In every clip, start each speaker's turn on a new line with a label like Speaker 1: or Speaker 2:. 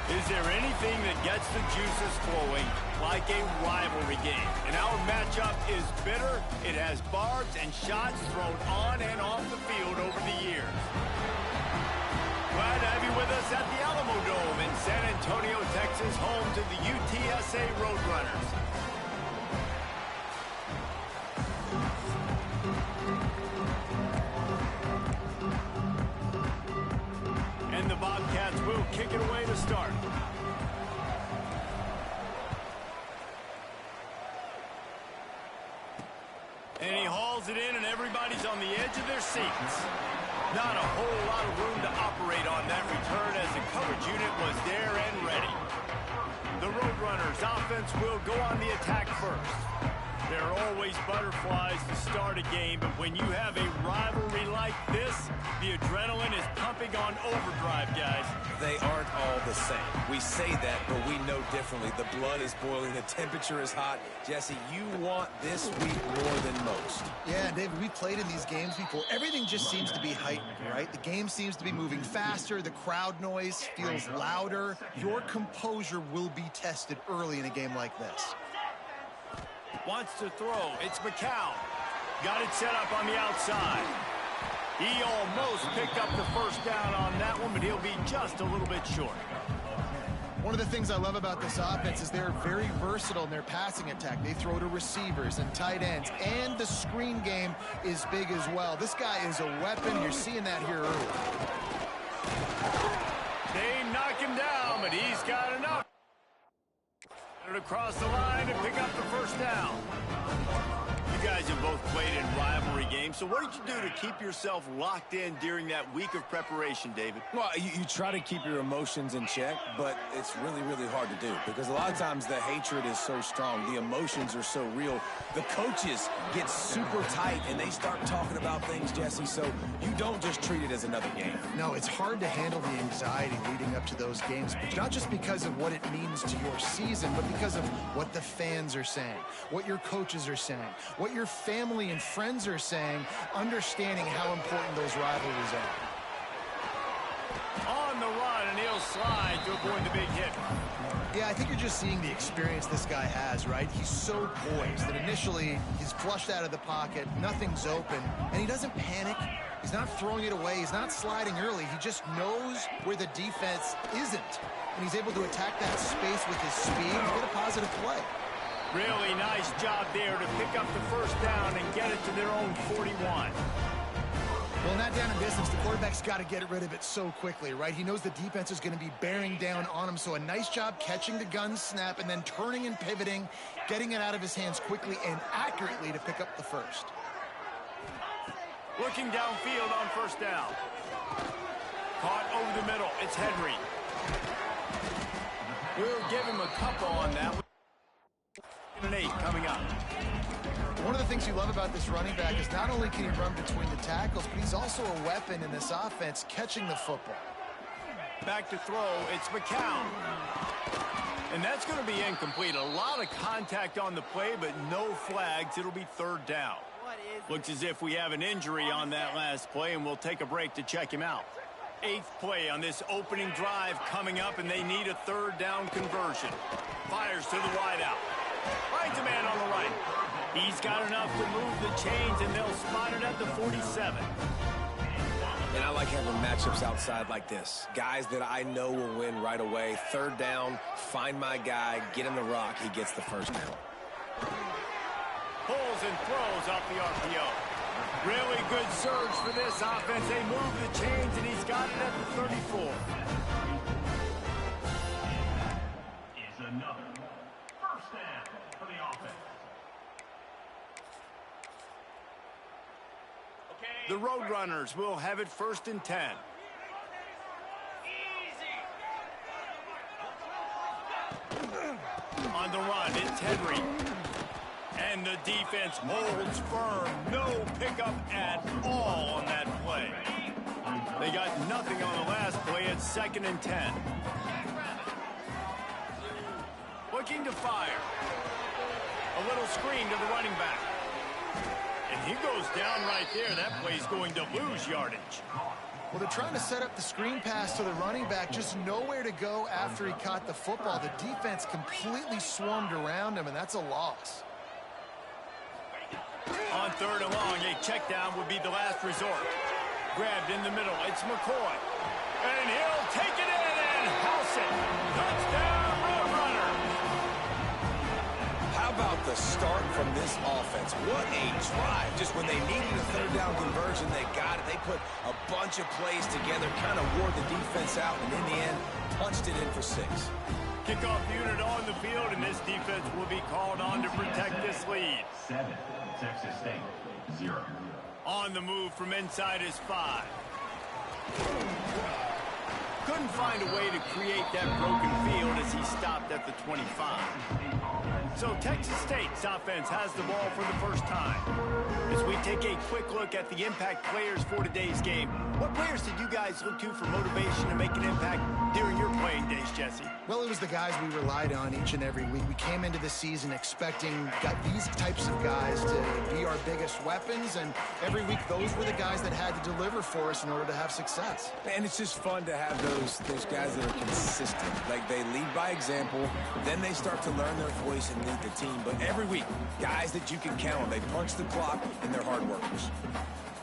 Speaker 1: Is there anything that gets the juices flowing like a rivalry game? And our matchup is bitter. It has barbs and shots thrown on and off the field over the years. Glad to have you with us at the Alamo Dome in San Antonio, Texas, home to the UTSA Roadrunners. And the Bobcats will kick it away to start. And he hauls it in, and everybody's on the edge of their seats. Not a whole lot of room to operate on that return as the coverage unit was there and ready. The Roadrunners offense will go on the attack first. There are always butterflies to start a game, but when you have a rivalry like this, the adrenaline is pumping on overdrive, guys.
Speaker 2: They aren't all the same. We say that, but we know differently. The blood is boiling. The temperature is hot. Jesse, you want this week more than most.
Speaker 3: Yeah, David, we played in these games before. Everything just seems to be heightened, right? The game seems to be moving faster. The crowd noise feels louder. Your composure will be tested early in a game like this.
Speaker 1: Wants to throw. It's McCown. Got it set up on the outside. He almost picked up the first down on that one, but he'll be just a little bit short.
Speaker 3: One of the things I love about this offense is they're very versatile in their passing attack. They throw to receivers and tight ends, and the screen game is big as well. This guy is a weapon. You're seeing that here early.
Speaker 1: They knock him down, but he's got enough. Across the line and pick up the first down. You guys have both played in rivalry games, so what did you do to keep yourself locked in during that week of preparation, David?
Speaker 2: Well, you try to keep your emotions in check, but it's really, really hard to do because a lot of times the hatred is so strong. The emotions are so real. The coaches get super tight, and they start talking about things, Jesse, so you don't just treat it as another game.
Speaker 3: No, it's hard to handle the anxiety leading up to those games, but not just because of what it means to your season, but because of what the fans are saying, what your coaches are saying, what your family and friends are saying, understanding how important those rivalries are.
Speaker 1: On the run, and he'll slide to avoid the big hit.
Speaker 3: Yeah, I think you're just seeing the experience this guy has, right? He's so poised that initially he's flushed out of the pocket, nothing's open, and he doesn't panic. He's not throwing it away. He's not sliding early. He just knows where the defense isn't, and he's able to attack that space with his speed and get a positive play.
Speaker 1: Really nice job there to pick up the first down and get it to their own 41.
Speaker 3: Well, in that down and distance, the quarterback's got to get rid of it so quickly, right? He knows the defense is going to be bearing down on him, so a nice job catching the gun snap and then turning and pivoting, getting it out of his hands quickly and accurately to pick up the first.
Speaker 1: Looking downfield on first down. Caught over the middle. It's Henry. We'll give him a couple on that. An 8 coming up.
Speaker 3: One of the things you love about this running back is not only can he run between the tackles, but he's also a weapon in this offense catching the football.
Speaker 1: Back to throw, it's McCown. And that's going to be incomplete. A lot of contact on the play, but no flags. It'll be third down. Looks as if we have an injury on that last play, and we'll take a break to check him out. 8th play on this opening drive coming up, and they need a third down conversion. Fires to the wideout. Finds a man on the right. He's got enough to move the chains, and they'll spot it at the 47.
Speaker 2: And I like having matchups outside like this. Guys that I know will win right away. Third down, find my guy, get him the rock, he gets the first down.
Speaker 1: Pulls and throws off the RPO. Really good surge for this offense. They move the chains, and he's got it at the 34.
Speaker 4: Is another first down for the offense.
Speaker 1: The Roadrunners will have it 1st and 10. On the run, it's Henry. And the defense holds firm. No pickup at all on that play. They got nothing on the last play. It's 2nd and 10. Looking to fire. A little screen to the running back. And he goes down right there. That play's going to lose yardage.
Speaker 3: Well, they're trying to set up the screen pass to the running back, just nowhere to go after he caught the football. The defense completely swarmed around him, and that's a loss.
Speaker 1: On 3rd and long, a check down would be the last resort. Grabbed in the middle, it's McCoy. And he'll take it in and house it. Touchdown, Roadrunner.
Speaker 2: How about the start from this offense? What a drive. Just when they needed a 3rd down conversion, they got it. They put a bunch of plays together, kind of wore the defense out, and in the end, punched it in for 6.
Speaker 1: Kickoff unit on the field, and this defense will be called on to protect this lead.
Speaker 4: 7, Texas State, 0.
Speaker 1: On the move from inside is 5. Couldn't find a way to create that broken field as he stopped at the 25. So Texas State's offense has the ball for the first time. As we take a quick look at the impact players for today's game, what players did you guys look to for motivation to make an impact during your playing days, Jesse?
Speaker 3: Well, it was the guys we relied on each and every week. We came into the season expecting these types of guys to be our biggest weapons, and every week those were the guys that had to deliver for us in order to have success.
Speaker 2: And it's just fun to have those guys that are consistent. Like, they lead by example, then they start to learn their voice and lead the team. But every week, guys that you can count on. They punch the clock, and they're hard workers.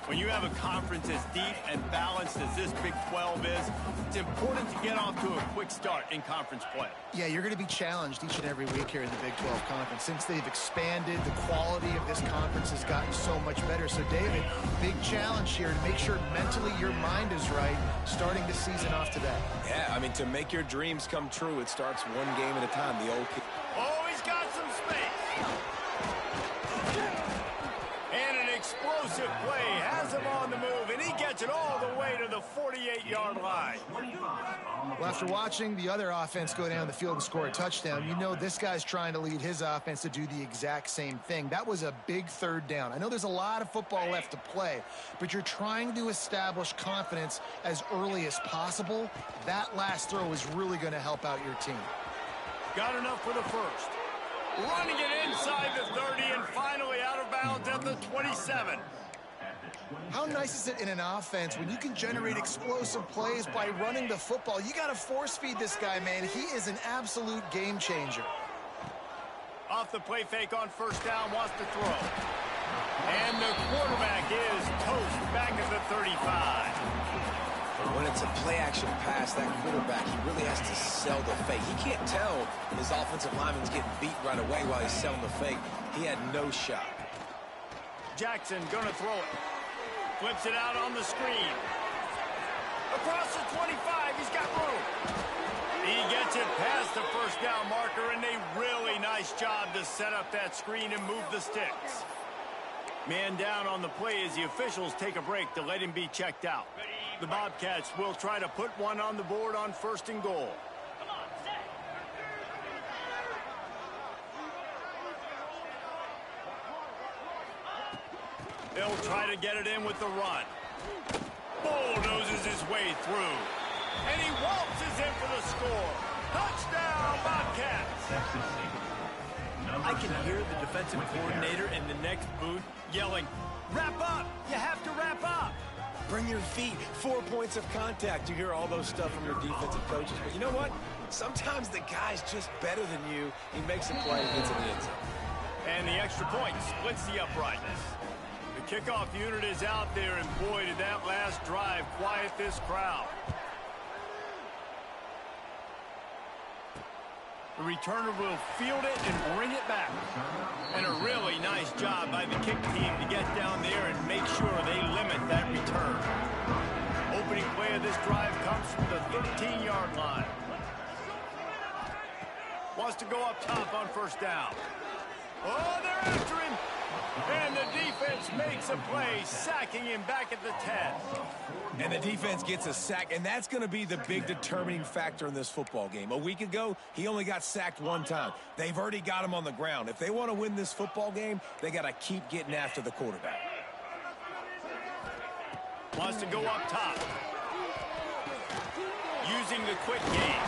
Speaker 1: When you have a conference as deep and balanced as this Big 12 is, it's important to get off to a quick start in conference play.
Speaker 3: Yeah, you're going to be challenged each and every week here in the Big 12 Conference. Since they've expanded, the quality of this conference has gotten so much better. So, David, big challenge here to make sure mentally your mind is right starting the season off today.
Speaker 2: Yeah, I mean, to make your dreams come true, it starts one game at a time. The old kid.
Speaker 1: Oh, he's got some space. And an explosive play has him on the move, and he gets it all the way to the 48-yard line.
Speaker 3: Well, after watching the other offense go down the field and score a touchdown, you know this guy's trying to lead his offense to do the exact same thing. That was a big 3rd down. I know there's a lot of football left to play, but you're trying to establish confidence as early as possible. That last throw is really going to help out your team.
Speaker 1: Got enough for the first. Running it inside the 30 and finally out of bounds at the 27.
Speaker 3: How nice is it in an offense when you can generate explosive plays by running the football? You got to force feed this guy, man. He is an absolute game changer.
Speaker 1: Off the play fake on 1st down, wants to throw. And the quarterback is toast back at the 35.
Speaker 2: When it's a play-action pass, that quarterback, he really has to sell the fake. He can't tell his offensive lineman's getting beat right away while he's selling the fake. He had no shot.
Speaker 1: Jackson gonna throw it. Flips it out on the screen. Across the 25, he's got room. He gets it past the 1st down marker, and a really nice job to set up that screen and move the sticks. Man down on the play as the officials take a break to let him be checked out. The Bobcats will try to put one on the board on 1st and goal. They'll try to get it in with the run. Bulldozes his way through. And he waltzes in for the score. Touchdown, Bobcats! I can hear the defensive coordinator in the next booth yelling, "Wrap up! You have to wrap up!"
Speaker 2: Bring your feet. 4 points of contact. You hear all those stuff from your defensive coaches. But you know what? Sometimes the guy's just better than you. He makes a play and gets in the end zone.
Speaker 1: And the extra point splits the uprightness. The kickoff unit is out there, and boy, did that last drive quiet this crowd. The returner will field it and bring it back. And a really nice job by the kick team to get down there and make sure they limit that return. Opening play of this drive comes from the 13-yard line. Wants to go up top on 1st down. Oh, they're after him. And the defense makes a play, sacking him back at the 10.
Speaker 2: And the defense gets a sack, and that's going to be the big determining factor in this football game. A week ago, he only got sacked 1 time. They've already got him on the ground. If they want to win this football game, they got to keep getting after the quarterback.
Speaker 1: Wants to go up top. Using the quick game.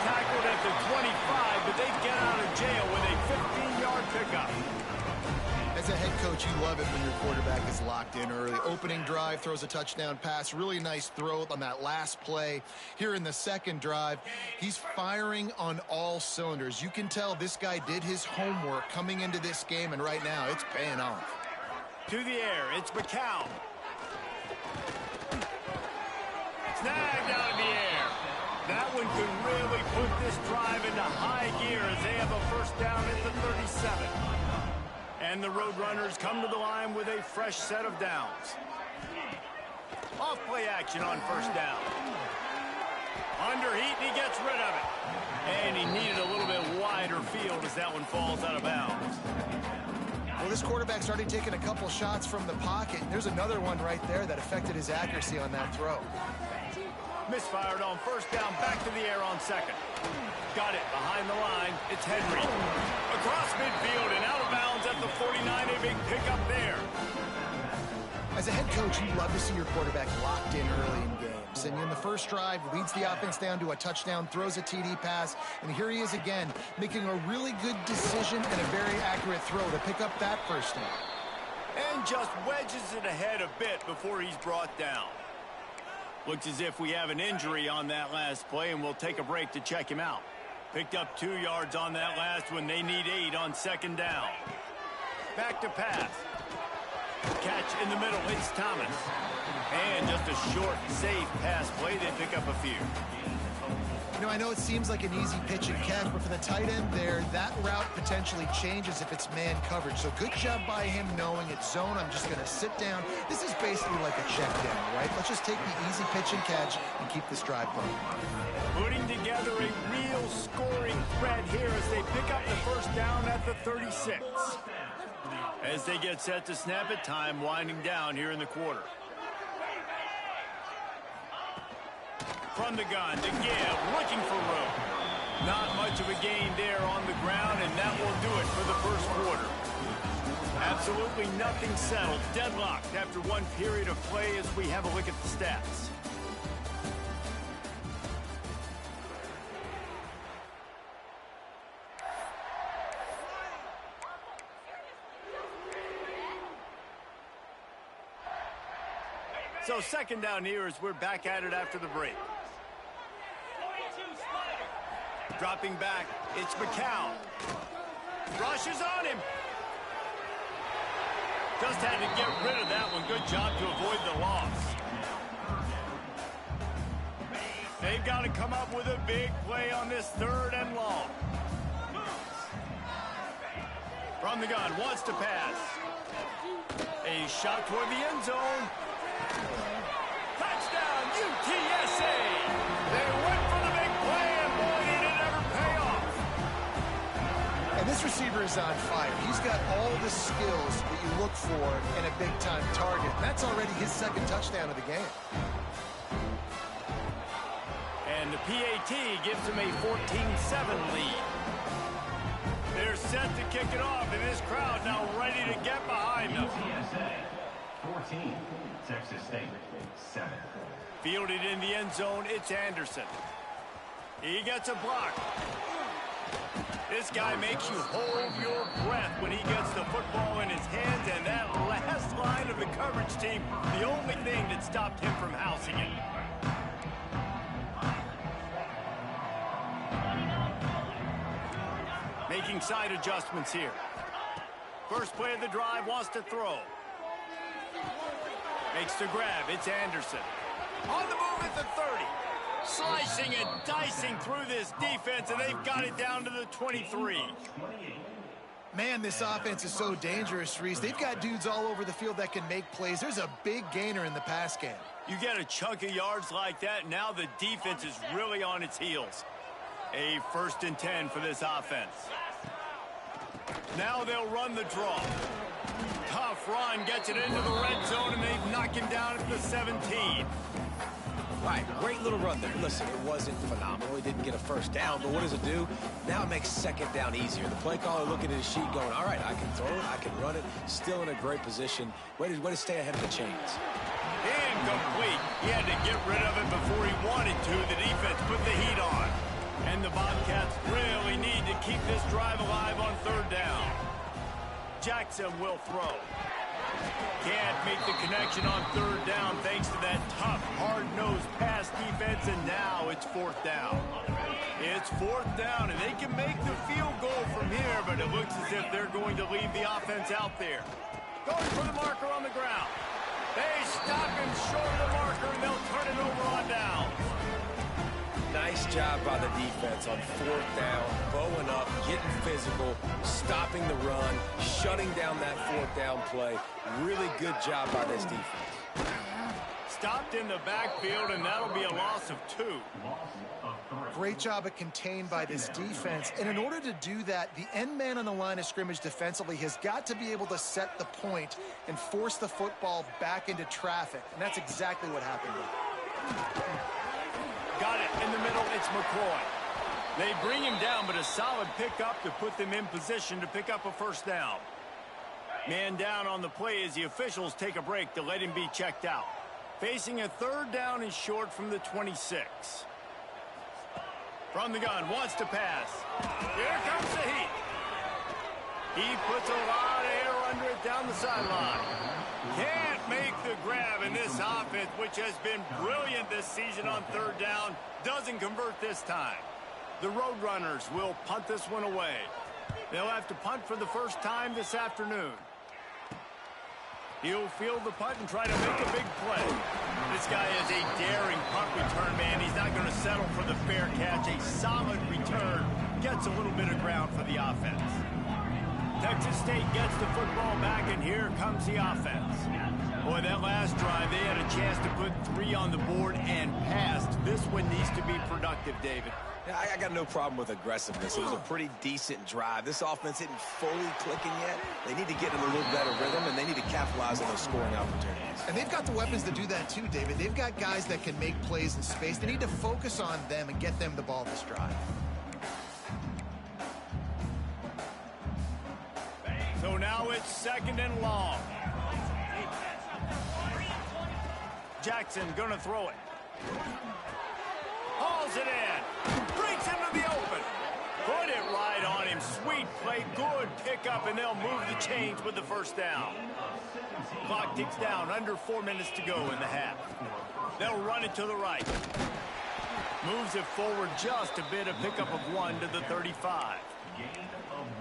Speaker 1: Tackled at the 25, but they get out of jail with a 15-yard pickup.
Speaker 3: As a head coach, you love it when your quarterback is locked in early. Opening drive, throws a touchdown pass. Really nice throw on that last play. Here in the second drive, he's firing on all cylinders. You can tell this guy did his homework coming into this game, and right now it's paying off.
Speaker 1: To the air, it's McCown. Snagged out of the air. That one could really put this drive into high gear as they have a first down at the 37. And the Roadrunners come to the line with a fresh set of downs. Off-play action on first down. Under heat, and he gets rid of it. And he needed a little bit wider field as that one falls out of bounds.
Speaker 3: Well, this quarterback's already taken a couple shots from the pocket. There's another one right there that affected his accuracy on that throw.
Speaker 1: Misfired on first down, back to the air on second. Got it behind the line. It's Henry. Across midfield and out of bounds at the 49. A big pickup there.
Speaker 3: As a head coach, you love to see your quarterback locked in early in games. And in the first drive, leads the offense down to a touchdown, throws a TD pass, and here he is again, making a really good decision and a very accurate throw to pick up that first down.
Speaker 1: And just wedges it ahead a bit before he's brought down. Looks as if we have an injury on that last play, and we'll take a break to check him out. Picked up 2 yards on that last one. They need 8 on second down. Back to pass. Catch in the middle. It's Thomas. And just a short, safe pass play. They pick up a few.
Speaker 3: You know, I know it seems like an easy pitch and catch, but for the tight end there, that route potentially changes if it's man coverage. So good job by him knowing it's zone. I'm just going to sit down. This is basically like a check down, right? Let's just take the easy pitch and catch and keep this drive going.
Speaker 1: Putting together a real scoring threat here as they pick up the first down at the 36. As they get set to snap it, time winding down here in the quarter. From the gun to give, looking for room. Not much of a gain there on the ground, and that will do it for the first quarter. Absolutely nothing settled, deadlocked after one period of play as we have a look at the stats. So second down here as we're back at it after the break. Dropping back, it's McCown. Rushes on him. Just had to get rid of that one. Good job to avoid the loss. They've got to come up with a big play on this third and long. From the gun, wants to pass. A shot toward the end zone. Touchdown, UTSA! They went for the big play, and boy, did it ever pay off.
Speaker 3: And this receiver is on fire. He's got all the skills that you look for in a big-time target. And that's already his second touchdown of the game.
Speaker 1: And the PAT gives him a 14-7 lead. They're set to kick it off, and this crowd now ready to get behind them.
Speaker 4: UTSA 14, Texas State 7.
Speaker 1: Fielded in the end zone, it's Anderson. He gets a block. This guy makes you hold your breath when he gets the football in his hands, and that last line of the coverage team, the only thing that stopped him from housing it. Making side adjustments here. First play of the drive, wants to throw. Makes the grab, it's Anderson. On the move at the 30. Slicing and dicing through this defense, and they've got it down to the 23.
Speaker 3: Man, this offense is so dangerous, Reese. They've got dudes all over the field that can make plays. There's a big gainer in the pass game.
Speaker 1: You get a chunk of yards like that, now the defense is really on its heels. A 1st and 10 for this offense. Now they'll run the draw. Tough run, gets it into the red zone, and they've knocked him down at the 17.
Speaker 2: Right, great little run there. Listen, it wasn't phenomenal. He didn't get a first down, but what does it do? Now it makes second down easier. The play caller looking at his sheet going, all right, I can throw it, I can run it. Still in a great position. Way to stay ahead of the chains.
Speaker 1: Incomplete. He had to get rid of it before he wanted to. The defense put the heat on. And the Bobcats really need to keep this drive alive on third down. Jackson will throw. Can't make the connection on third down thanks to that tough, hard-nosed pass defense, and now it's fourth down. It's fourth down, and they can make the field goal from here, but it looks as if they're going to leave the offense out there. Going for the marker on the ground. They stop him short of the marker, and they'll turn it over on down.
Speaker 2: Nice job by the defense on fourth down, bowing up, getting physical, stopping the run, shutting down that fourth down play. Really good job by this defense.
Speaker 1: Stopped in the backfield, and that'll be a loss of 2.
Speaker 3: Great job of contained by this defense. And in order to do that, the end man on the line of scrimmage defensively has got to be able to set the point and force the football back into traffic. And that's exactly what happened.
Speaker 1: Got it in the middle. It's McCoy. They bring him down, but a solid pickup to put them in position to pick up a first down. Man down on the play as the officials take a break to let him be checked out. Facing a third down and short from the 26. From the gun, wants to pass. Here comes the heat. He puts a lot of air under it down the sideline. Can't make the grab, in this offense, which has been brilliant this season on third down, doesn't convert this time. The Roadrunners will punt this one away. They'll have to punt for the first time this afternoon. He'll field the punt and try to make a big play. This guy is a daring punt return man. He's not going to settle for the fair catch. A solid return gets a little bit of ground for the offense. Texas State gets the football back, and here comes the offense. Boy, that last drive, they had a chance to put 3 on the board and passed. This one needs to be productive, David.
Speaker 2: Yeah, I got no problem with aggressiveness. It was a pretty decent drive. This offense isn't fully clicking yet. They need to get in a little better rhythm, and they need to capitalize on those scoring opportunities.
Speaker 3: And they've got the weapons to do that too, David. They've got guys that can make plays in space. They need to focus on them and get them the ball this drive.
Speaker 1: So now it's second and long. Jackson gonna throw it. Hauls it in. Breaks into the open. Put it right on him. Sweet play. Good pickup, and they'll move the chains with the first down. Clock ticks down. Under 4 minutes to go in the half. They'll run it to the right. Moves it forward just a bit. A pickup of 1 to the 35.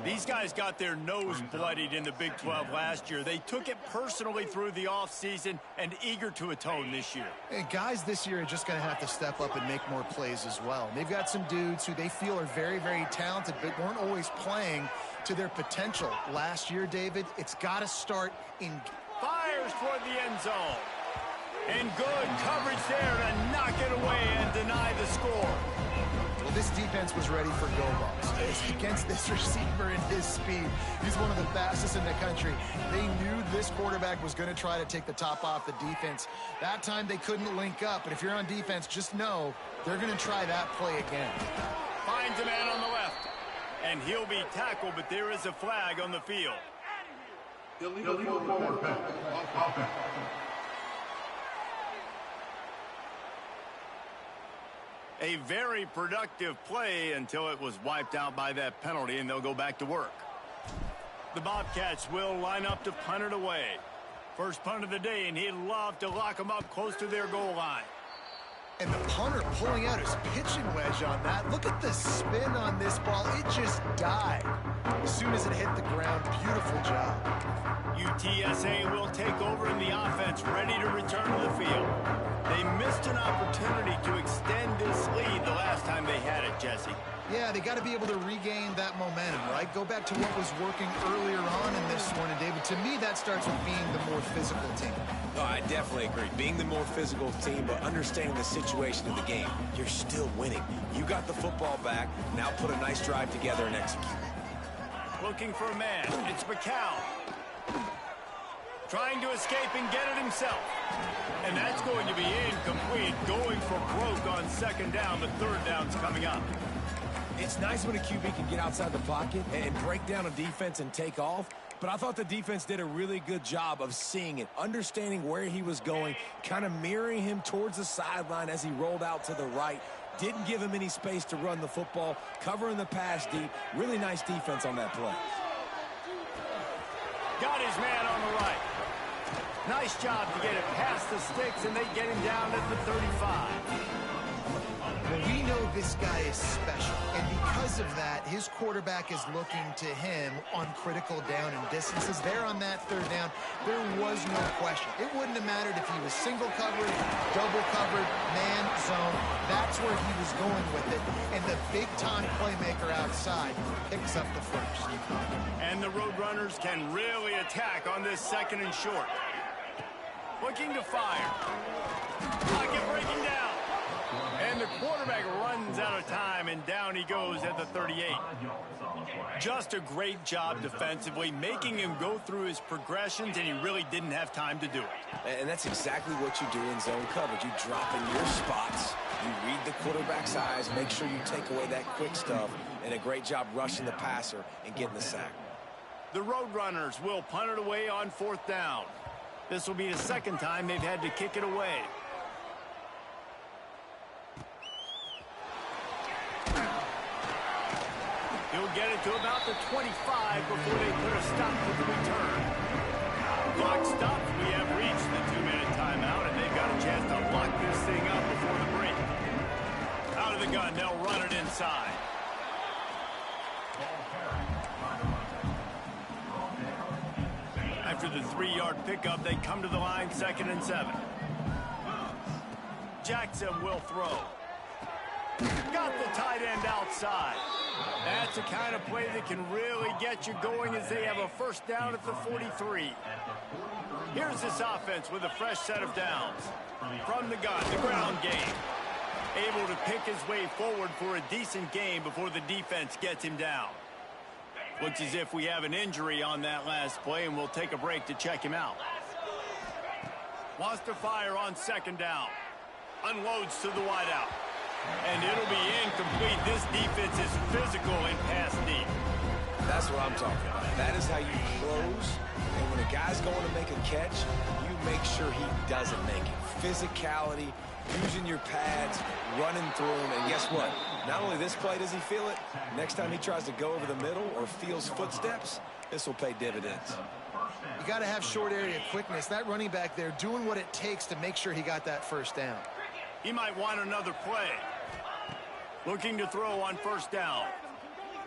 Speaker 1: These guys got their nose bloodied in the Big 12 last year. They took it personally through the offseason and eager to atone this year.
Speaker 3: And guys this year are just going to have to step up and make more plays as well. And they've got some dudes who they feel are very, very talented but weren't always playing to their potential. Last year, David, it's got to start in...
Speaker 1: Fires toward the end zone. And good coverage there to knock it away and deny the score.
Speaker 3: Well, this defense was ready for go-balls. Against this receiver and his speed, he's one of the fastest in the country. They knew this quarterback was going to try to take the top off the defense. That time they couldn't link up, but if you're on defense, just know they're going to try that play again.
Speaker 1: Finds a man on the left, and he'll be tackled, but there is a flag on the field.
Speaker 4: Illegal forward pass. Offense.
Speaker 1: A very productive play until it was wiped out by that penalty, and they'll go back to work. The Bobcats will line up to punt it away. First punt of the day, and he'd love to lock them up close to their goal line.
Speaker 3: And the punter pulling out his pitching wedge on that. Look at the spin on this ball. It just died as soon as it hit the ground. Beautiful job.
Speaker 1: UTSA will take over in the offense, ready to return to the field. They missed an opportunity to extend this lead the last time they had it, Jesse.
Speaker 3: Yeah, they got to be able to regain that momentum, right? Go back to what was working earlier on in this one. And, David, to me, that starts with being the more physical team.
Speaker 2: No, I definitely agree. Being the more physical team, but understanding the situation of the game. You're still winning. You got the football back. Now put a nice drive together and execute.
Speaker 1: Looking for a man. It's McCown. Trying to escape and get it himself. And that's going to be incomplete. Going for broke on second down. The third down's coming up.
Speaker 2: It's nice when a QB can get outside the pocket and break down a defense and take off. But I thought the defense did a really good job of seeing it, understanding where he was going, kind of mirroring him towards the sideline as he rolled out to the right. Didn't give him any space to run the football, covering the pass deep. Really nice defense on that play.
Speaker 1: Got his man on the right. Nice job to get it past the sticks, and they get him down at the 35.
Speaker 3: Well, we know this guy is special, and because of that, his quarterback is looking to him on critical down and distances. There on that third down, there was no question. It wouldn't have mattered if he was single covered, double covered, man, zone. That's where he was going with it, and the big-time playmaker outside picks up the first.
Speaker 1: And the Roadrunners can really attack on this second and short. Looking to fire. Pocket breaking down. And the quarterback runs out of time, and down he goes at the 38. Just a great job defensively, making him go through his progressions, and he really didn't have time to do it.
Speaker 2: And that's exactly what you do in zone coverage. You drop in your spots, you read the quarterback's eyes, make sure you take away that quick stuff, and a great job rushing the passer and getting the sack.
Speaker 1: The Roadrunners will punt it away on 4th down. This will be the second time they've had to kick it away. He'll get it to about the 25 before they put a stop to the return. Clock stops. We have reached the 2-minute timeout, and they've got a chance to lock this thing up before the break. Out of the gun, they'll run it inside. After the 3-yard pickup, they come to the line, 2nd and 7. Jackson will throw. Got the tight end outside. That's the kind of play that can really get you going as they have a first down at the 43. Here's this offense with a fresh set of downs. From the gun, the ground game. Able to pick his way forward for a decent game before the defense gets him down. Looks as if we have an injury on that last play, and we'll take a break to check him out. Wants to fire on 2nd down. Unloads to the wideout. And it'll be incomplete. This defense is physical and pass deep.
Speaker 2: That's what I'm talking about. That is how you close. And when a guy's going to make a catch, you make sure he doesn't make it. Physicality, using your pads, running through them. And guess what? Not only this play does he feel it, next time he tries to go over the middle or feels footsteps, this will pay dividends.
Speaker 3: You got to have short area quickness. That running back there doing what it takes to make sure he got that first down.
Speaker 1: He might want another play. Looking to throw on 1st down.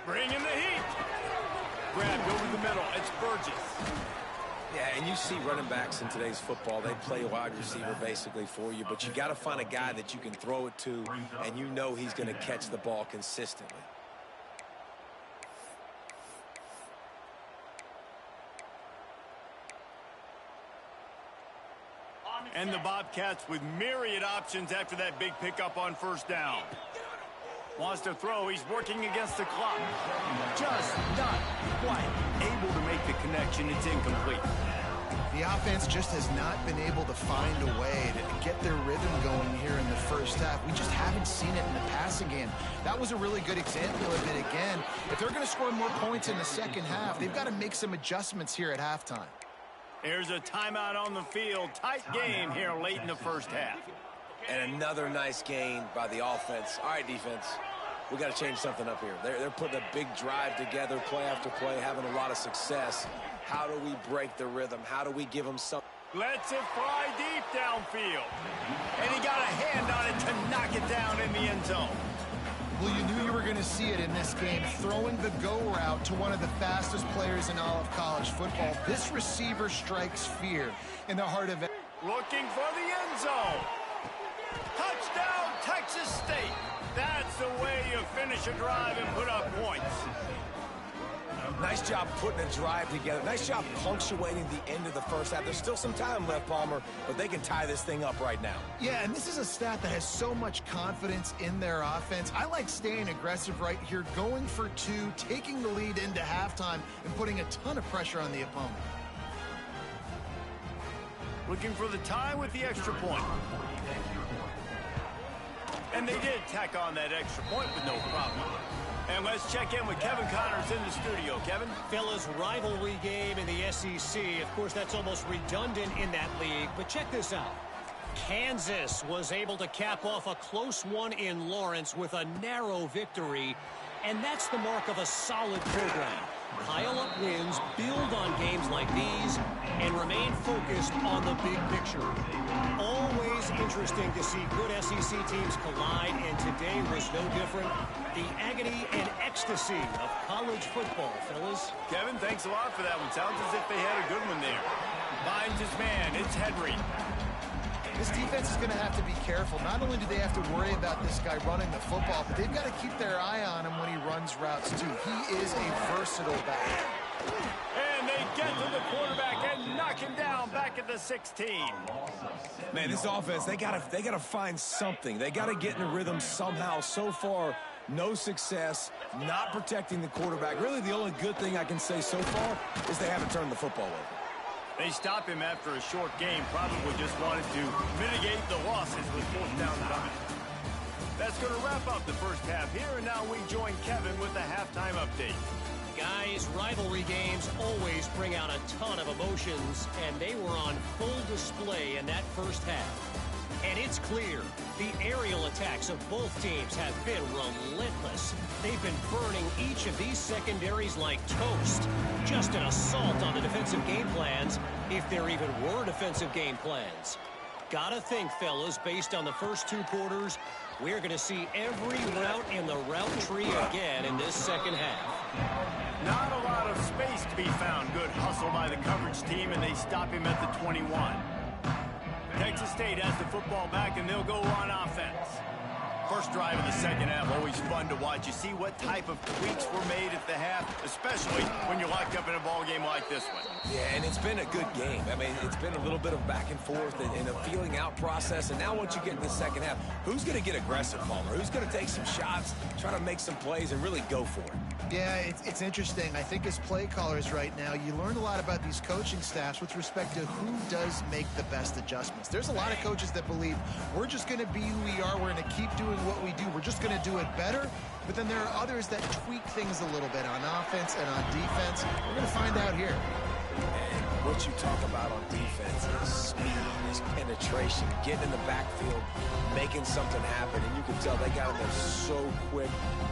Speaker 1: Bring in the heat. Grabbed over the middle. It's Burgess.
Speaker 2: Yeah, and you see running backs in today's football, they play wide receiver basically for you, but you got to find a guy that you can throw it to, and you know he's going to catch the ball consistently.
Speaker 1: And the Bobcats with myriad options after that big pickup on 1st down. Wants to throw. He's working against the clock. Just not quite able to make the connection. It's incomplete.
Speaker 3: The offense just has not been able to find a way to get their rhythm going here in the first half. We just haven't seen it in the passing game. That was a really good example of it again. If they're going to score more points in the second half, they've got to make some adjustments here at halftime.
Speaker 1: There's a timeout on the field. Tight game here late in the first half.
Speaker 2: And another nice gain by the offense. All right, defense, we got to change something up here. They're putting a big drive together, play after play, having a lot of success. How do we break the rhythm? How do we give them something?
Speaker 1: Lets it fly deep downfield. And he got a hand on it to knock it down in the end zone.
Speaker 3: Well, you knew you were going to see it in this game, throwing the go route to one of the fastest players in all of college football. This receiver strikes fear in the heart of it.
Speaker 1: Looking for the end zone. Touchdown, Texas State. That's the way you finish a drive and put up points.
Speaker 2: Nice job putting a drive together. Nice job punctuating the end of the first half. There's still some time left, Palmer, but they can tie this thing up right now.
Speaker 3: Yeah, and this is a staff that has so much confidence in their offense. I like staying aggressive right here, going for 2, taking the lead into halftime, and putting a ton of pressure on the opponent.
Speaker 1: Looking for the tie with the extra point. And they did tack on that extra point with no problem. And let's check in with Kevin Connors in the studio. Kevin?
Speaker 5: Fellas, rivalry game in the SEC. Of course, that's almost redundant in that league. But check this out. Kansas was able to cap off a close one in Lawrence with a narrow victory. And that's the mark of a solid program. Pile up wins, build on games like these, and remain focused on the big picture. Always interesting to see good SEC teams collide, and today was no different. The agony and ecstasy of college football, fellas.
Speaker 1: Kevin, thanks a lot for that one. Sounds as if they had a good one there. Finds his man. It's Henry.
Speaker 3: This defense is going to have to be careful. Not only do they have to worry about this guy running the football, but they've got to keep their eye on him when he runs routes, too. He is a versatile back.
Speaker 1: And they get to the quarterback and knock him down back at the 16.
Speaker 2: Man, this offense, they gotta find something. They got to get in a rhythm somehow. So far, no success, not protecting the quarterback. Really, the only good thing I can say so far is they haven't turned the football over.
Speaker 1: They stop him after a short game, probably just wanted to mitigate the losses with fourth down coming. That's going to wrap up the first half here, and now we join Kevin with the halftime update.
Speaker 5: Guys, rivalry games always bring out a ton of emotions, and they were on full display in that first half. And it's clear, the aerial attacks of both teams have been relentless. They've been burning each of these secondaries like toast. Just an assault on the defensive game plans, if there even were defensive game plans. Gotta think, fellas, based on the first two quarters, we're going to see every route in the route tree again in this second half.
Speaker 1: Not a lot of space to be found. Good hustle by the coverage team, and they stop him at the 21. Texas State has the football back, and they'll go on offense. First drive of the second half, always fun to watch. You see what type of tweaks were made at the half, especially when you're locked up in a ball game like this one.
Speaker 2: Yeah, and it's been a good game. I mean, it's been a little bit of back and forth and a feeling out process. And now once you get in the second half, who's going to get aggressive, Palmer? Who's going to take some shots, try to make some plays, and really go for it?
Speaker 3: Yeah, it's interesting. I think as play callers right now, you learn a lot about these coaching staffs with respect to who does make the best adjustments. There's a lot of coaches that believe we're just going to be who we are. We're going to keep doing what we do. We're just going to do it better. But then there are others that tweak things a little bit on offense and on defense. We're going to find out here.
Speaker 2: And what you talk about on defense is speed, is penetration, getting in the backfield, making something happen. And you can tell they got in there so quick.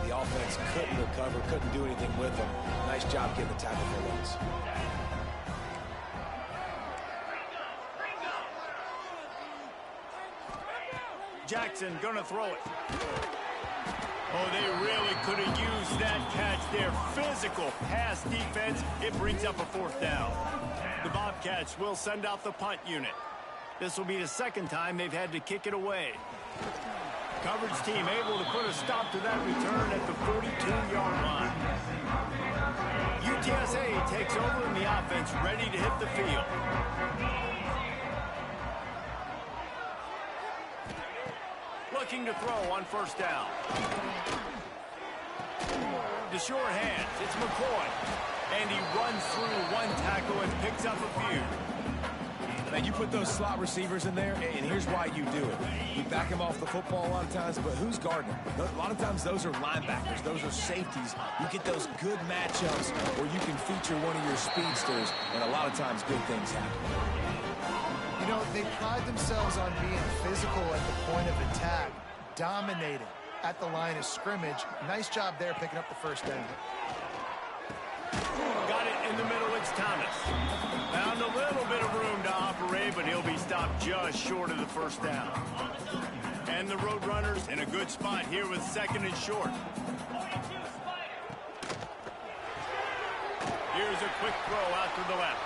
Speaker 2: The offense couldn't recover, couldn't do anything with them. Nice job getting the tackle for once.
Speaker 1: Jackson gonna throw it. Oh, they really could have used that catch there. Physical pass defense. It brings up a fourth down. The Bobcats will send out the punt unit. This will be the second time they've had to kick it away. Coverage team able to put a stop to that return at the 42-yard line. UTSA takes over in the offense, ready to hit the field. Looking to throw on first down. The short hands, it's McCoy. And he runs through one tackle and picks up a few.
Speaker 2: Man, you put those slot receivers in there, and here's why you do it. You back them off the football a lot of times, but who's guarding them? A lot of times those are linebackers. Those are safeties. You get those good matchups where you can feature one of your speedsters, and a lot of times good things happen.
Speaker 3: You know, they pride themselves on being physical at the point of attack, dominating at the line of scrimmage. Nice job there picking up the first down.
Speaker 1: Got it in the middle, it's Thomas. Found a little bit of room to operate, but he'll be stopped just short of the first down. And the Roadrunners in a good spot here with second and short. Here's a quick throw out to the left.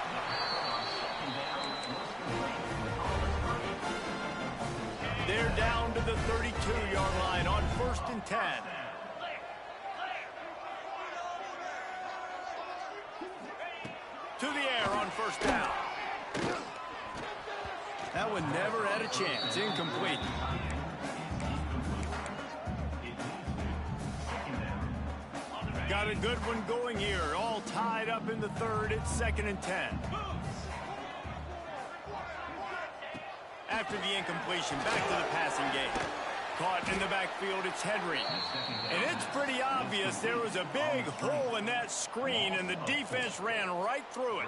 Speaker 1: They're down to the 32-yard line on 1st and 10. To the air on first down. That one never had a chance. Incomplete. Got a good one going here. All tied up in the third. It's 2nd and 10. After the incompletion, back to the passing game. Caught in the backfield, it's Henry. And it's pretty obvious there was a big hole in that screen, and the defense ran right through it.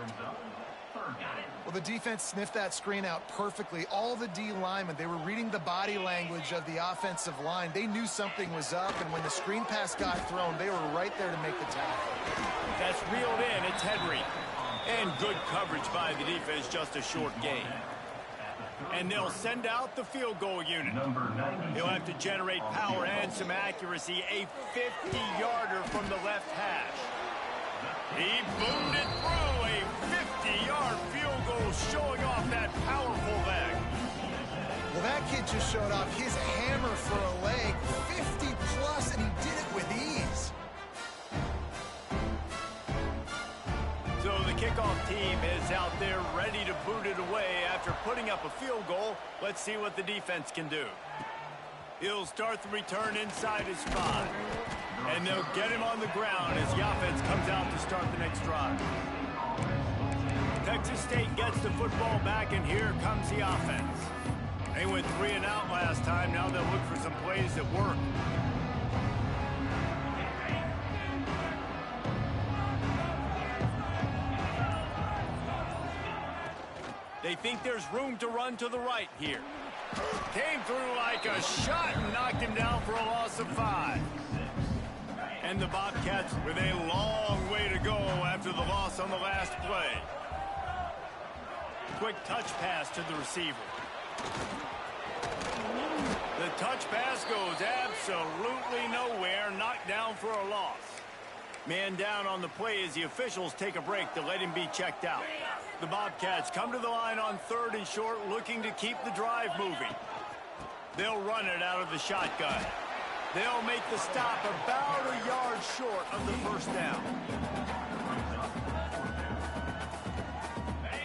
Speaker 3: Well, the defense sniffed that screen out perfectly. All the D linemen, they were reading the body language of the offensive line. They knew something was up, and when the screen pass got thrown, they were right there to make the tackle.
Speaker 1: That's reeled in. It's Henry. And good coverage by the defense, just a short gain. And they'll send out the field goal unit. He'll have to generate power and some accuracy. A 50-yarder from the left hash. He boomed it through. A 50-yard field goal showing off that powerful leg.
Speaker 3: Well, that kid just showed off his hammer for a leg. 50-plus, and he did it with ease.
Speaker 1: So the kickoff team is out there ready to boot it away after putting up a field goal. Let's see what the defense can do. He'll start the return inside his 5. And they'll get him on the ground as the offense comes out to start the next drive. Texas State gets the football back, and here comes the offense. They went 3 and out last time. Now they'll look for some plays that work. They think there's room to run to the right here. Came through like a shot and knocked him down for a loss of 5. And the Bobcats with a long way to go after the loss on the last play. Quick touch pass to the receiver. The touch pass goes absolutely nowhere, knocked down for a loss. Man down on the play as the officials take a break to let him be checked out. The Bobcats come to the line on 3rd and short, looking to keep the drive moving. They'll run it out of the shotgun. They'll make the stop about a yard short of the first down.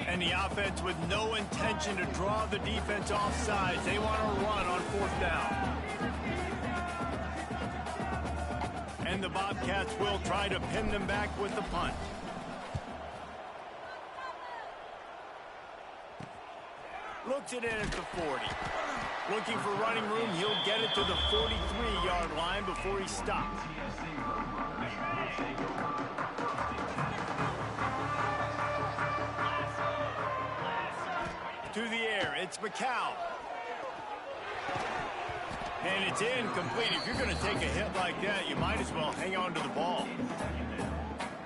Speaker 1: And the offense with no intention to draw the defense off sides. They want to run on 4th down. And the Bobcats will try to pin them back with the punt. Looks it in at the 40. Looking for running room, he'll get it to the 43-yard line before he stops. To the air, it's McCown. And it's incomplete. If you're going to take a hit like that, you might as well hang on to the ball.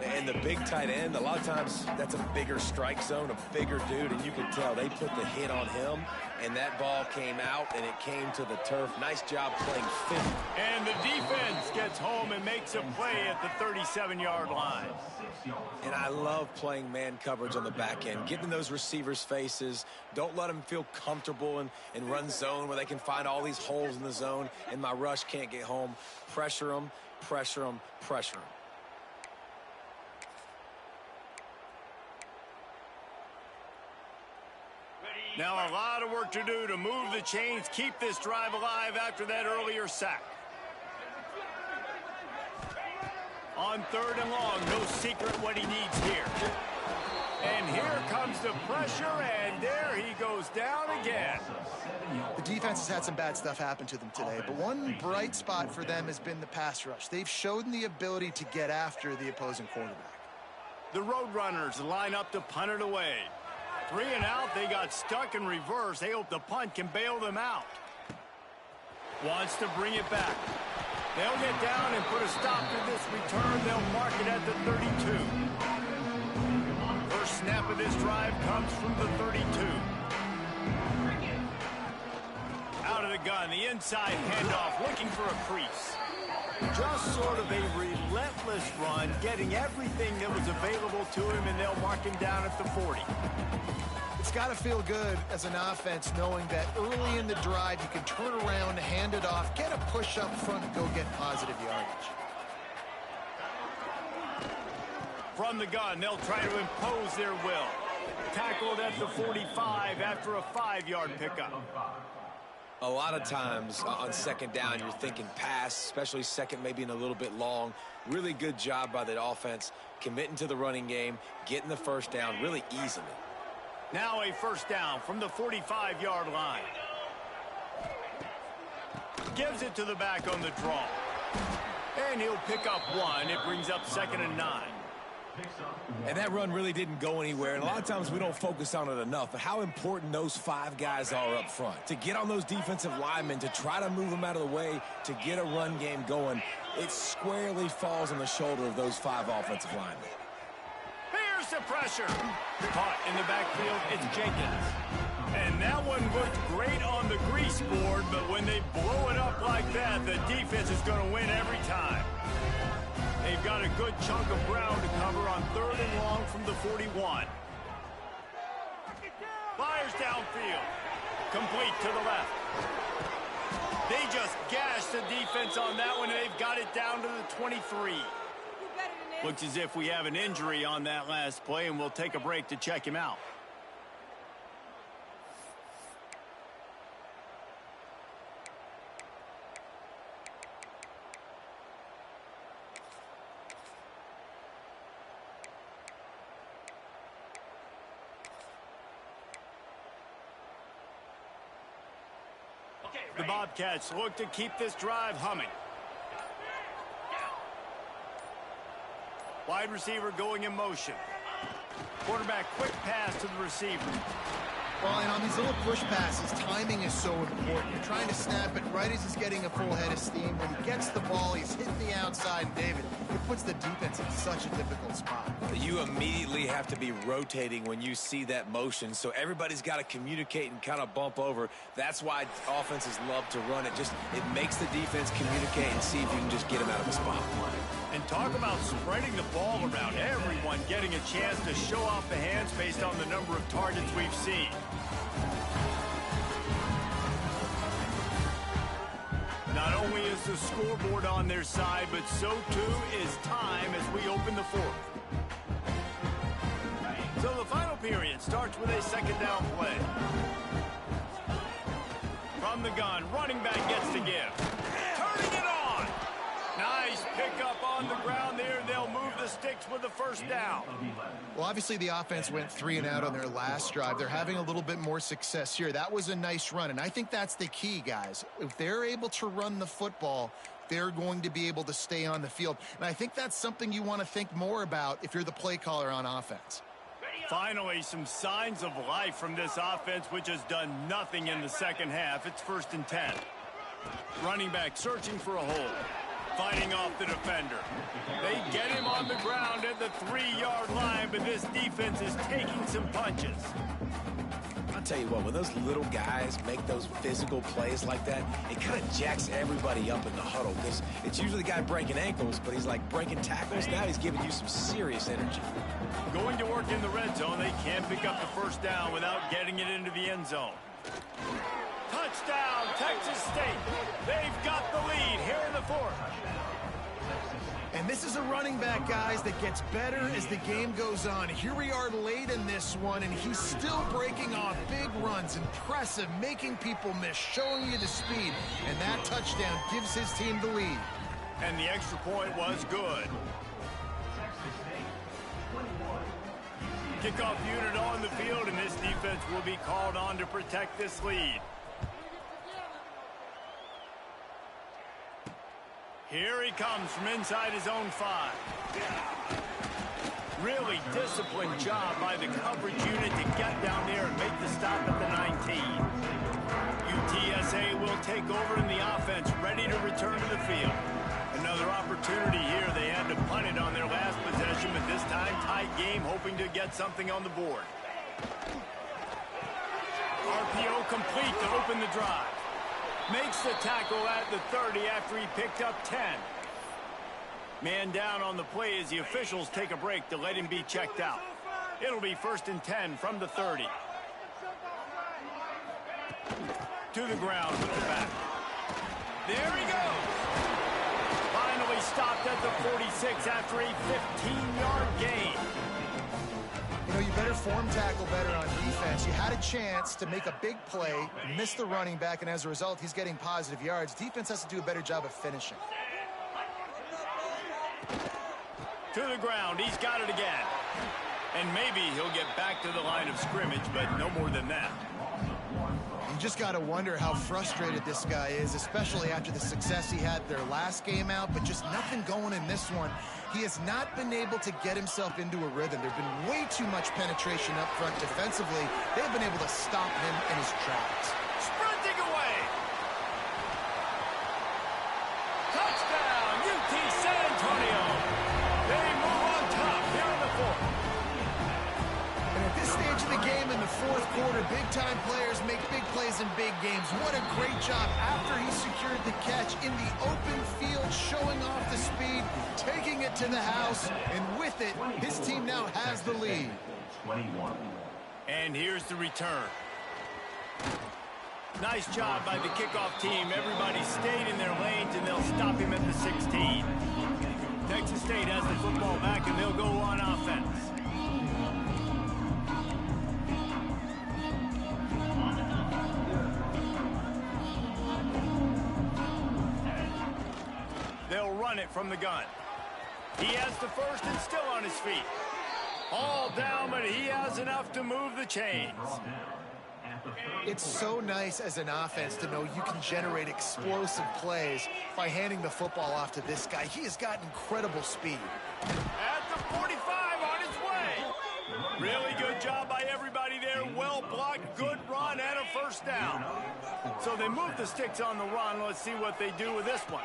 Speaker 2: And the big tight end, a lot of times that's a bigger strike zone, a bigger dude, and you can tell they put the hit on him, and that ball came out, and it came to the turf. Nice job playing 50.
Speaker 1: And the defense gets home and makes a play at the 37-yard line.
Speaker 2: And I love playing man coverage on the back end, getting in those receivers' faces. Don't let them feel comfortable and run zone where they can find all these holes in the zone, and my rush can't get home. Pressure them, pressure them, pressure them.
Speaker 1: Now a lot of work to do to move the chains, keep this drive alive after that earlier sack. On 3rd and long, no secret what he needs here. And here comes the pressure, and there he goes down again.
Speaker 3: The defense has had some bad stuff happen to them today, but one bright spot for them has been the pass rush. They've shown the ability to get after the opposing quarterback.
Speaker 1: The Roadrunners line up to punt it away. 3 and out, they got stuck in reverse. They hope the punt can bail them out. Wants to bring it back. They'll get down and put a stop to this return. They'll mark it at the 32. First snap of this drive comes from the 32. Out of the gun, the inside handoff, looking for a crease. Just sort of a relentless run, getting everything that was available to him, and they'll mark him down at the 40.
Speaker 3: It's got to feel good as an offense knowing that early in the drive you can turn around, hand it off, get a push up front, and go get positive yardage.
Speaker 1: From the gun, they'll try to impose their will. Tackled at the 45 after a 5-yard pickup.
Speaker 2: A lot of times on 2nd down, you're thinking pass, especially 2nd, maybe in a little bit long. Really good job by the offense, committing to the running game, getting the 1st down really easily.
Speaker 1: Now a 1st down from the 45-yard line. Gives it to the back on the draw. And he'll pick up 1. It brings up 2nd and 9.
Speaker 2: And that run really didn't go anywhere. And a lot of times we don't focus on it enough. But how important those 5 guys are up front. To get on those defensive linemen, to try to move them out of the way, to get a run game going, it squarely falls on the shoulder of those 5 offensive linemen.
Speaker 1: Here's the pressure. Caught in the backfield, it's Jenkins. And that one looked great on the grease board, but when they blow it up like that, the defense is going to win every time. They've got a good chunk of ground to cover on 3rd and long from the 41. Fires downfield. Complete to the left. They just gashed the defense on that one, and they've got it down to the 23. Looks as if we have an injury on that last play, and we'll take a break to check him out. The Bobcats look to keep this drive humming. Wide receiver going in motion. Quarterback quick pass to the receiver.
Speaker 3: Well, and on these little push passes, timing is so important. You're trying to snap it right as he's getting a full head of steam. When he gets the ball, he's hitting the outside, and David, it puts the defense in such a difficult spot.
Speaker 2: You immediately have to be rotating when you see that motion, so everybody's got to communicate and kind of bump over. That's why offenses love to run it. It makes the defense communicate and see if you can just get him out of the spot.
Speaker 1: And talk about spreading the ball around. Everyone getting a chance to show off the hands based on the number of targets we've seen. Not only is the scoreboard on their side, but so too is time as we open the 4th. So the final period starts with a 2nd down play. From the gun, running back gets to give. Turning it on. Nice pickup on the ground there. They'll move the sticks with the 1st down.
Speaker 3: Well, obviously the offense went 3 and out on their last drive. They're having a little bit more success here. That was a nice run, and I think that's the key, guys. If they're able to run the football, they're going to be able to stay on the field. And I think that's something you want to think more about if you're the play caller on offense.
Speaker 1: Finally, some signs of life from this offense, which has done nothing in the 2nd half. It's 1st and 10. Running back searching for a hole. Fighting off the defender. They get him on the ground at the 3-yard line, but this defense is taking some punches.
Speaker 2: I'll tell you what, when those little guys make those physical plays like that, it kind of jacks everybody up in the huddle, because it's usually the guy breaking ankles, but he's like breaking tackles. Now he's giving you some serious energy.
Speaker 1: Going to work in the red zone, they can't pick up the 1st down without getting it into the end zone. Touchdown, Texas State. They've got the lead here in the 4th.
Speaker 3: And this is a running back, guys, that gets better as the game goes on. Here we are late in this one, and he's still breaking off big runs. Impressive, making people miss, showing you the speed. And that touchdown gives his team the lead.
Speaker 1: And the extra point was good. Kickoff unit on the field, and this defense will be called on to protect this lead. Here he comes from inside his own 5. Really disciplined job by the coverage unit to get down there and make the stop at the 19. UTSA will take over in the offense, ready to return to the field. Another opportunity here. They had to punt it on their last possession, but this time tight game, hoping to get something on the board. RPO complete to open the drive. Makes the tackle at the 30 after he picked up 10. Man down on the play as the officials take a break to let him be checked out. It'll be 1st and 10 from the 30. To the ground with the back. There he goes. Finally stopped at the 46 after a 15-yard gain.
Speaker 3: You know, you better form tackle better on defense. You had a chance to make a big play, missed the running back, and as a result, he's getting positive yards. Defense has to do a better job of finishing.
Speaker 1: To the ground, he's got it again. And maybe he'll get back to the line of scrimmage, but no more than that.
Speaker 3: You just got to wonder how frustrated this guy is, especially after the success he had their last game out, but just nothing going in this one. He has not been able to get himself into a rhythm. There's been way too much penetration up front defensively. They've been able to stop him in his tracks.
Speaker 1: Sprinting away. Touchdown, UT San Antonio. They move on top here in the fourth.
Speaker 3: And at this stage of the game in the fourth quarter, big-time players make big plays in big games. What a great job after he secured the catch in the open field, showing off the speed, taking it to the house, and with it, his team now has the lead.
Speaker 4: 21.
Speaker 1: And here's the return. Nice job by the kickoff team. Everybody stayed in their lanes, and they'll stop him at the 16. Texas State has the football back, and they'll go on offense. They'll run it from the gun. He has the first and still on his feet. All down, but he has enough to move the chains.
Speaker 3: It's so nice as an offense to know you can generate explosive plays by handing the football off to this guy. He has got incredible speed.
Speaker 1: At the 45 on his way. Really good job by everybody there. Well blocked, good run, and a first down. So they move the sticks on the run. Let's see what they do with this one.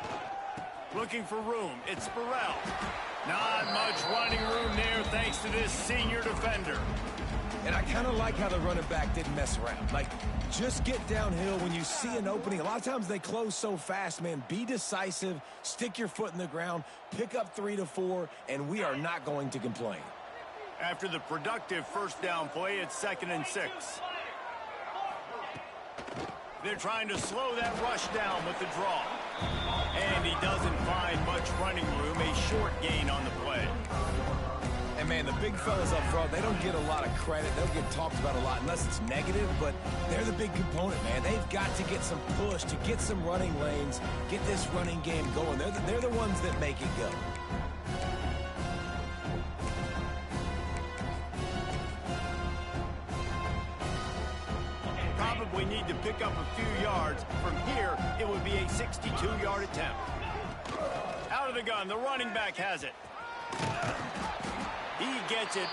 Speaker 1: Looking for room. It's Burrell. Not much running room there thanks to this senior defender.
Speaker 2: And I kind of like how the running back didn't mess around. Like, just get downhill when you see an opening. A lot of times they close so fast, man. Be decisive, stick your foot in the ground, pick up 3 to 4, and we are not going to complain.
Speaker 1: After the productive first down play, it's 2nd and 6. They're trying to slow that rush down with the draw. And he doesn't find much running room, a short gain on the play.
Speaker 2: And, man, the big fellas up front, they don't get a lot of credit. They don't get talked about a lot unless it's negative, but they're the big component, man. They've got to get some push, to get some running lanes, get this running game going. They're the ones that make it go.
Speaker 1: Probably need to pick up a few yards. From here, it would be a 62-yard attempt. Out of the gun, the running back has it. He gets it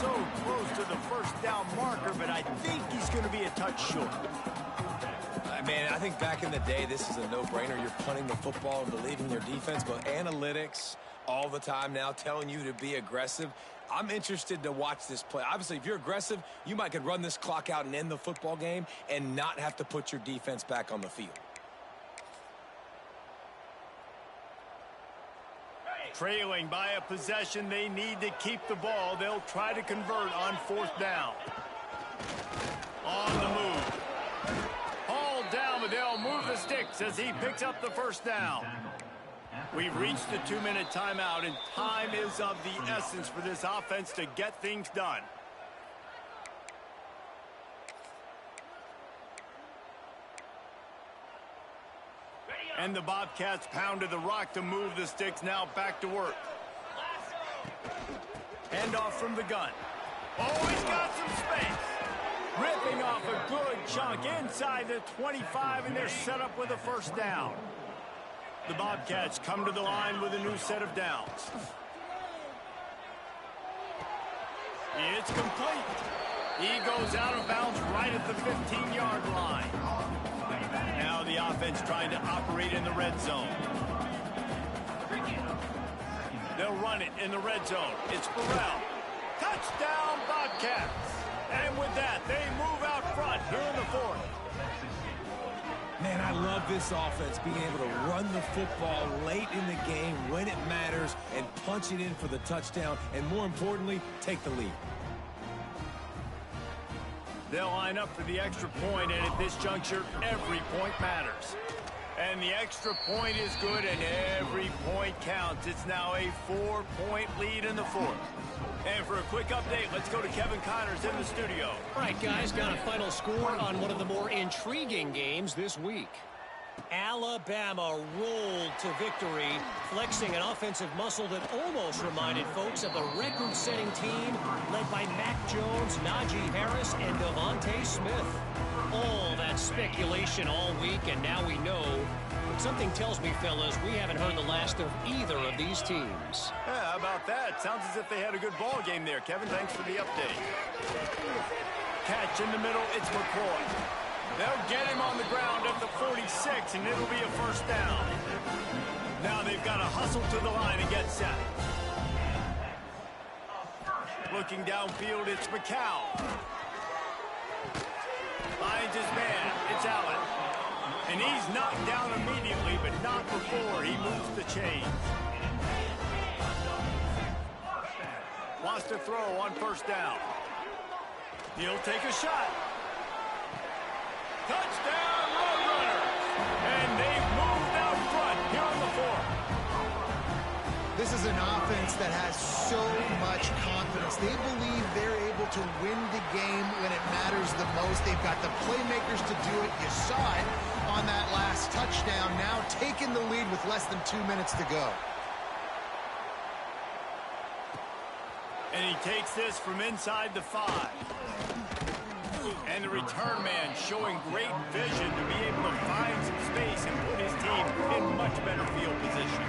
Speaker 1: so close to the first down marker, but I think he's going to be a touch short.
Speaker 2: Man, I think back in the day, this is a no-brainer. You're punting the football and believing your defense, but analytics all the time now telling you to be aggressive. I'm interested to watch this play. Obviously, if you're aggressive, you might could run this clock out and end the football game and not have to put your defense back on the field.
Speaker 1: Trailing by a possession, they need to keep the ball. They'll try to convert on 4th down. On the move. Hauled down, but they'll move the sticks as he picks up the first down. We've reached the 2-minute timeout, and time is of the essence for this offense to get things done. And the Bobcats pounded the rock to move the sticks. Now back to work. Handoff from the gun. Oh, he's got some space. Ripping off a good chunk inside the 25, and they're set up with a first down. The Bobcats come to the line with a new set of downs. It's complete. He goes out of bounds right at the 15-yard line. Now the offense trying to operate in the red zone. They'll run it in the red zone. It's Burrell. Touchdown, Bobcats. And with that, they move out front here in the 4th.
Speaker 2: Man, I love this offense, being able to run the football late in the game when it matters and punch it in for the touchdown, and more importantly, take the lead.
Speaker 1: They'll line up for the extra point, and at this juncture, every point matters. And the extra point is good, and every point counts. It's now a 4-point lead in the 4th. And for a quick update, let's go to Kevin Connors in the studio.
Speaker 5: All right, guys, got a final score on one of the more intriguing games this week. Alabama rolled to victory, flexing an offensive muscle that almost reminded folks of the record-setting team led by Mac Jones, Najee Harris, and Devontae Smith. All that speculation all week, and now we know. But something tells me, fellas, we haven't heard the last of either of these teams.
Speaker 1: Yeah, how about that? Sounds as if they had a good ball game there. Kevin, thanks for the update. Catch in the middle, it's McCoy. They'll get him on the ground at the 46, and it'll be a first down. Now they've got to hustle to the line and get set. Looking downfield, it's McCown. Finds his man. It's Allen. And he's knocked down immediately, but not before he moves the chains. Wants to throw on first down. He'll take a shot. Touchdown, Roadrunners! And they've moved out front here on the 4th.
Speaker 3: This is an offense that has so much confidence. They believe they're able to win the game when it matters the most. They've got the playmakers to do it. You saw it on that last touchdown. Now taking the lead with less than 2 minutes to go.
Speaker 1: And he takes this from inside the 5. And the return man showing great vision to be able to find some space and put his team in much better field position.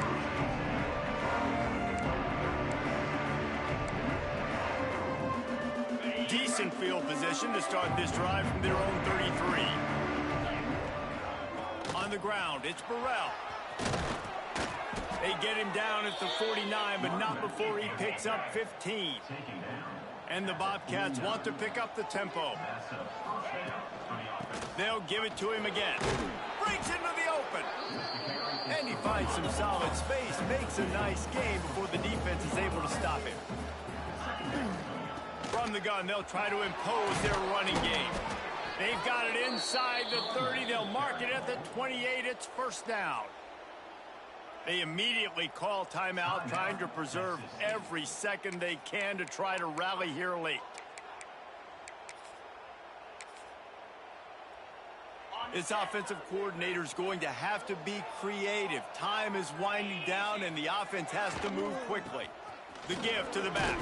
Speaker 1: Decent field position to start this drive from their own 33. On the ground, it's Burrell. They get him down at the 49, but not before he picks up 15. And the Bobcats want to pick up the tempo. They'll give it to him again. Breaks into the open. And he finds some solid space. Makes a nice game before the defense is able to stop him. From the gun, they'll try to impose their running game. They've got it inside the 30. They'll mark it at the 28. It's first down. They immediately call timeout, trying to preserve every second they can to try to rally here late. This offensive coordinator is going to have to be creative. Time is winding down, and the offense has to move quickly. The give to the back.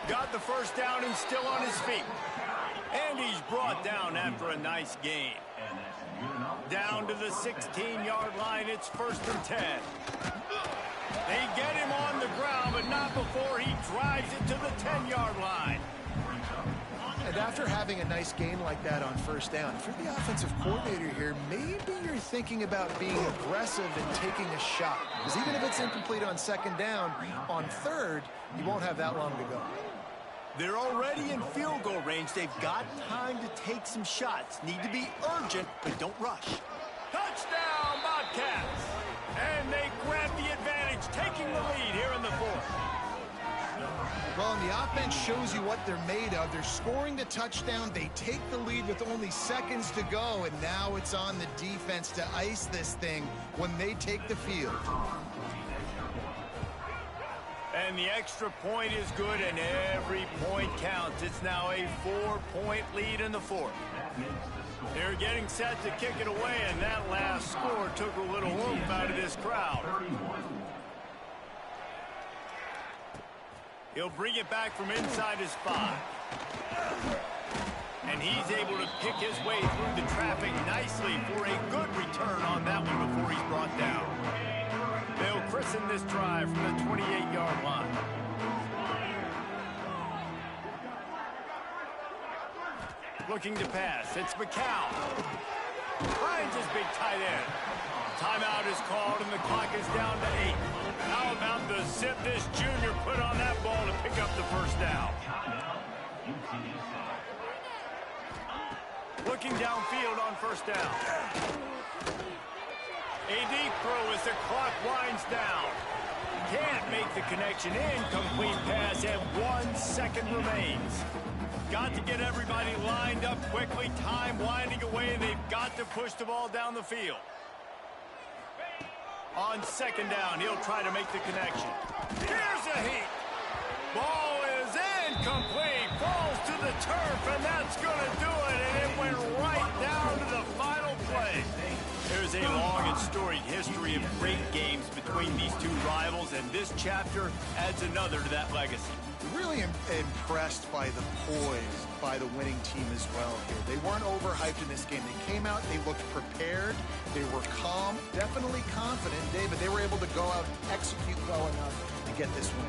Speaker 1: Got the first down and still on his feet. And he's brought down after a nice gain. Down to the 16-yard line, it's first and 10. They get him on the ground, but not before he drives it to the 10-yard line.
Speaker 3: And after having a nice gain like that on first down, if you're the offensive coordinator here, maybe you're thinking about being aggressive and taking a shot. Because even if it's incomplete on second down, on third, you won't have that long to go.
Speaker 1: They're already in field goal range. They've got time to take some shots. Need to be urgent, but don't rush. Touchdown, Bobcats! And they grab the advantage, taking the lead here in the 4th.
Speaker 3: Well, and the offense shows you what they're made of. They're scoring the touchdown. They take the lead with only seconds to go, and now it's on the defense to ice this thing when they take the field.
Speaker 1: And the extra point is good, and every point counts. It's now a 4-point lead in the 4th. They're getting set to kick it away, and that last score took a little oomph out of this crowd. He'll bring it back from inside his 5. And he's able to pick his way through the traffic nicely for a good return on that one before he's brought down. They'll christen this drive from the 28-yard line. Looking to pass. It's McCown. Finds his big tight end. Timeout is called, and the clock is down to 8. How about the zip this junior put on that ball to pick up the first down? Looking downfield on first down. A deep throw as the clock winds down. Can't make the connection. Incomplete pass, and 1 second remains. Got to get everybody lined up quickly. Time winding away, and they've got to push the ball down the field. On second down, he'll try to make the connection. Here's a heat. Ball is incomplete. Falls to the turf, and that's going to do it. And it went right down to the final play. There's is a long and storied history of great games between these two rivals, and this chapter adds another to that legacy.
Speaker 3: Really impressed by the poise by the winning team as well here. They weren't overhyped in this game. They came out, they looked prepared, they were calm, definitely confident, David. They were able to go out and execute well enough to get this win.